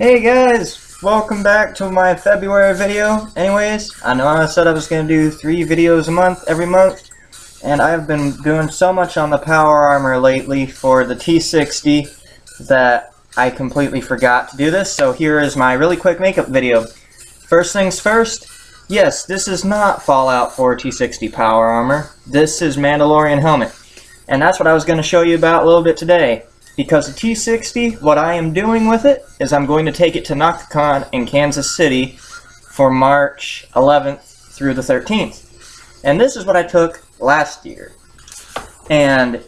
Hey guys, welcome back to my February video. Anyways, I know I said I was going to do 3 videos a month, every month, and I've been doing so much on the power armor lately for the T60 that I completely forgot to do this, so here is my really quick makeup video. First things first, yes, this is not Fallout 4 T60 power armor, this is Mandalorian helmet, and that's what I was going to show you about a little bit today. Because the T60, what I am doing with it is I'm going to take it to NoctaCon in Kansas City for March 11th through the 13th. And this is what I took last year. And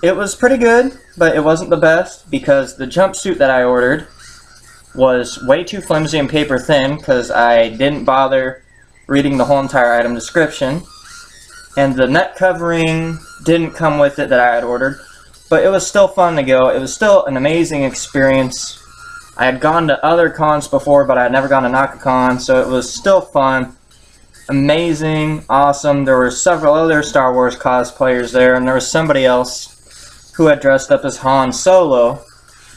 it was pretty good, but it wasn't the best because the jumpsuit that I ordered was way too flimsy and paper thin because I didn't bother reading the whole entire item description. And the neck covering didn't come with it that I had ordered. But it was still fun to go. It was still an amazing experience. I had gone to other cons before, but I had never gone to NoctaCon, so it was still fun. Amazing, awesome. There were several other Star Wars cosplayers there, and there was somebody else who had dressed up as Han Solo.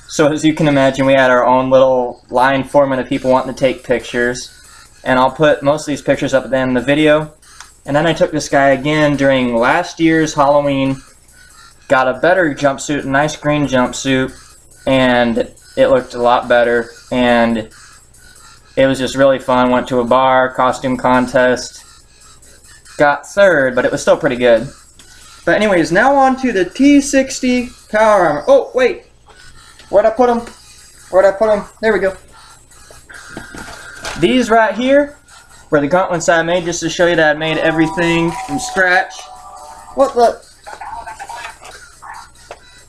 So as you can imagine, we had our own little line forming of people wanting to take pictures. And I'll put most of these pictures up at the end of the video. And then I took this guy again during last year's Halloween. Got a better jumpsuit, a nice green jumpsuit, and it looked a lot better, and it was just really fun. Went to a bar, costume contest, got third, but it was still pretty good. But anyways, now on to the T60 power armor. Oh, wait, where'd I put them? Where'd I put them? There we go. These right here were the gauntlets I made, just to show you that I made everything from scratch. What the?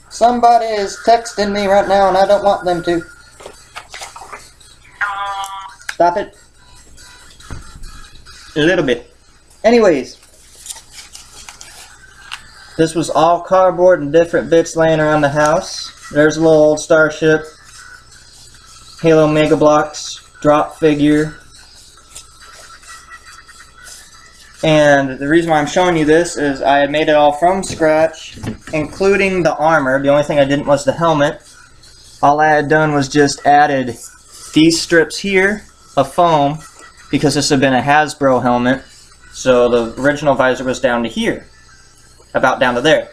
Somebody is texting me right now and I don't want them to. Stop it. A little bit. Anyways. This was all cardboard and different bits laying around the house. There's a little old starship. Halo Mega Blocks drop figure. And the reason why I'm showing you this is I had made it all from scratch, including the armor. The only thing I didn't was the helmet. All I had done was just added these strips here of foam, because this had been a Hasbro helmet. So the original visor was down to here, about down to there.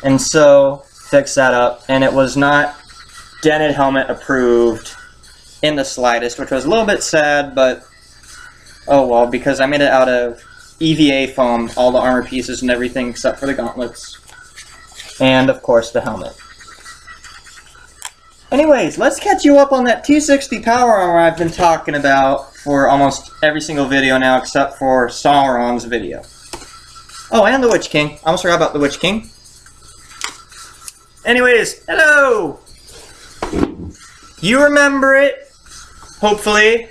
And so fixed that up, and it was not dented helmet approved in the slightest, which was a little bit sad, but oh well, because I made it out of EVA foam, all the armor pieces and everything except for the gauntlets. And of course the helmet. Anyways, let's catch you up on that T60 power armor I've been talking about for almost every single video now except for Sauron's video. Oh, and the Witch King. I almost forgot about the Witch King. Anyways, hello! You remember it, hopefully,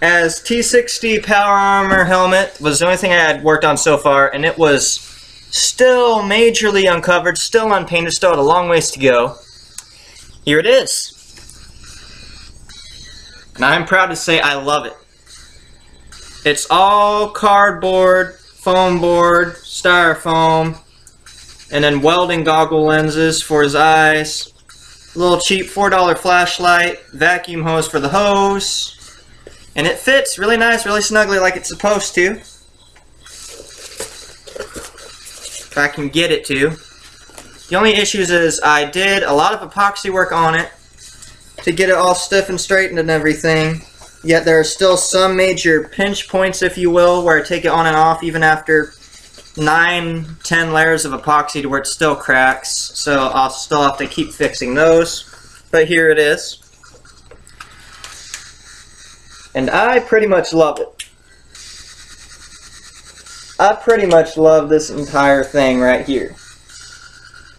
as T60 power armor helmet was the only thing I had worked on so far, and it was still majorly uncovered, still unpainted, still had a long ways to go. Here it is. And I'm proud to say I love it. It's all cardboard, foam board, styrofoam, and then welding goggle lenses for his eyes, a little cheap $4 flashlight, vacuum hose for the hose. And it fits really nice, really snugly like it's supposed to. If I can get it to. The only issues is I did a lot of epoxy work on it to get it all stiff and straightened and everything. Yet there are still some major pinch points, if you will, where I take it on and off even after 9-10 layers of epoxy to where it still cracks. So I'll still have to keep fixing those. But here it is. And I pretty much love it. I pretty much love this entire thing right here.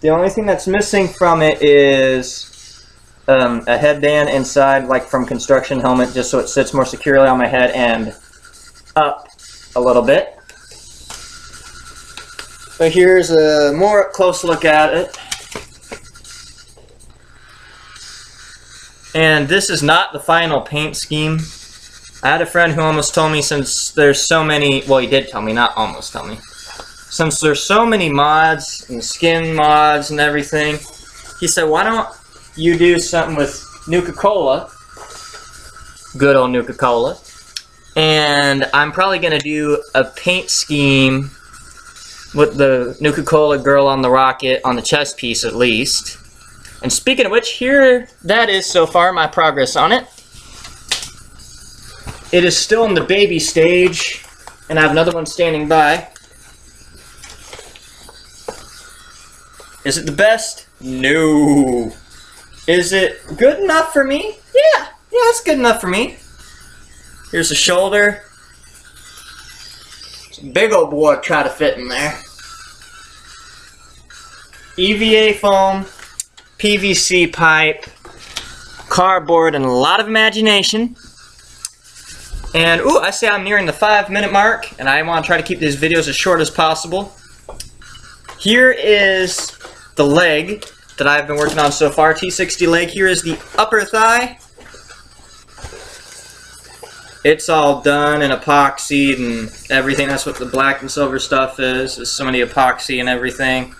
The only thing that's missing from it is a headband inside, like from construction helmet, just so it sits more securely on my head and up a little bit. But here's a more up close look at it. And this is not the final paint scheme. I had a friend who almost told me, since there's so many, well, he did tell me, not almost tell me. Since there's so many mods and skin mods and everything, he said, why don't you do something with Nuka-Cola Good old Nuka-Cola. And I'm probably going to do a paint scheme with the Nuka-Cola girl on the rocket on the chest piece at least. And speaking of which, here that is so far my progress on it. It is still in the baby stage, and I have another one standing by. Is it the best? No. Is it good enough for me? Yeah, it's good enough for me. Here's the shoulder. It's a big old boy try to fit in there. EVA foam, PVC pipe, cardboard, and a lot of imagination. And, ooh, I say I'm nearing the 5-minute mark, and I want to try to keep these videos as short as possible. Here is the leg that I've been working on so far, T60 leg. Here is the upper thigh. It's all done and epoxied and everything. That's what the black and silver stuff is some of the epoxy and everything.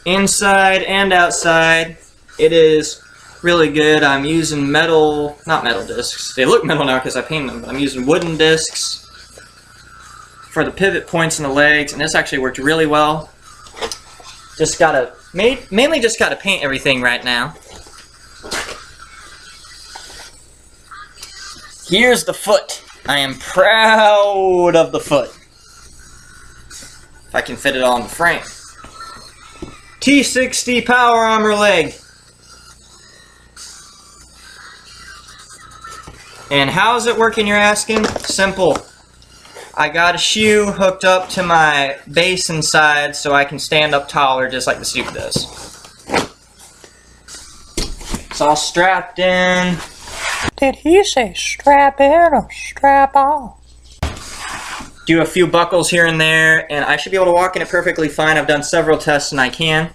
Inside and outside, it is really good. I'm using metal, not metal discs. They look metal now because I painted them, but I'm using wooden discs for the pivot points in the legs, and this actually worked really well. Just gotta, mainly just gotta paint everything right now. Here's the foot. I am proud of the foot. If I can fit it all in the frame. T60 Power Armor leg. And how's it working, you're asking? Simple. I got a shoe hooked up to my base inside so I can stand up taller just like the suit does. It's all strapped in. Did he say strap in or strap on? Do a few buckles here and there, and I should be able to walk in it perfectly fine. I've done several tests and I can.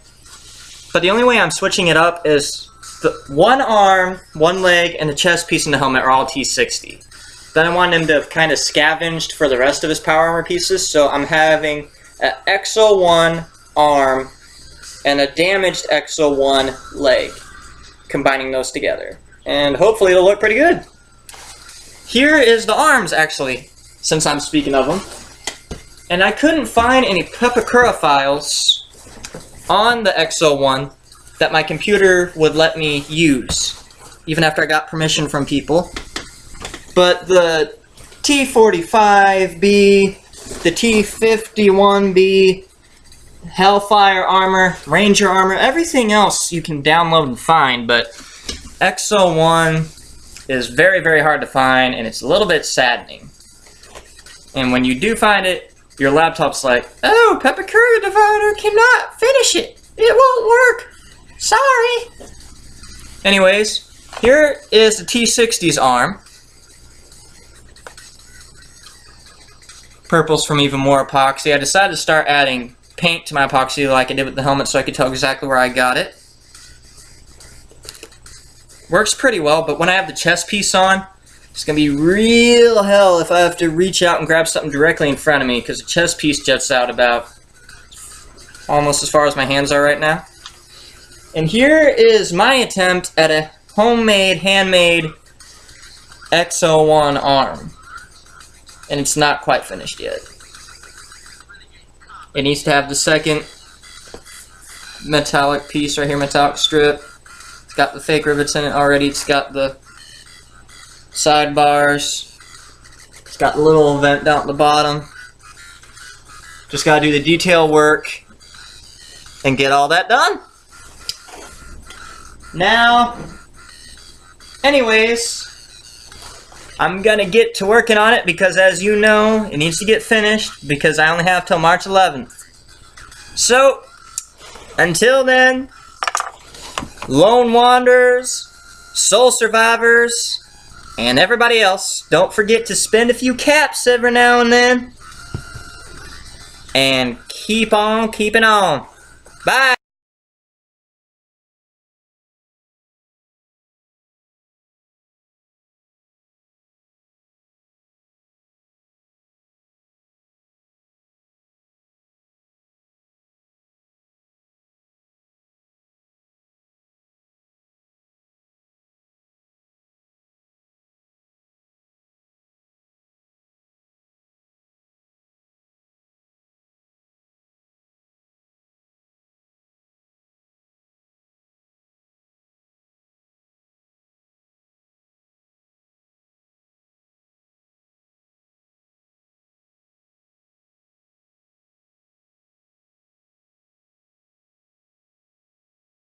But the only way I'm switching it up is the one arm, one leg, and the chest piece and the helmet are all T60. Then I want him to have kind of scavenged for the rest of his power armor pieces, so I'm having an XO1 arm and a damaged XO1 leg, combining those together. And hopefully it'll look pretty good. Here is the arms, actually, since I'm speaking of them. And I couldn't find any Pepakura files on the XO1 that my computer would let me use, even after I got permission from people. But the T45B, the T51B, Hellfire armor, Ranger armor, everything else you can download and find, but XO1 is very, very hard to find, and it's a little bit saddening. And when you do find it, your laptop's like, oh, Pepakura Divider cannot finish it. It won't work. Sorry. Anyways, here is the T60's arm. Purple's from even more epoxy. I decided to start adding paint to my epoxy like I did with the helmet so I could tell exactly where I got it. Works pretty well, but when I have the chest piece on, it's going to be real hell if I have to reach out and grab something directly in front of me, because the chest piece jets out about almost as far as my hands are right now. And here is my attempt at a homemade, handmade XO1 arm. And it's not quite finished yet. It needs to have the second metallic piece right here, metallic strip. It's got the fake rivets in it already. It's got the sidebars. It's got the little vent down at the bottom. Just gotta do the detail work and get all that done. Now, anyways, I'm gonna get to working on it because, as you know, it needs to get finished because I only have till March 11th. So, until then, Lone Wanderers, Soul Survivors, and everybody else, don't forget to spend a few caps every now and then. And keep on keeping on. Bye!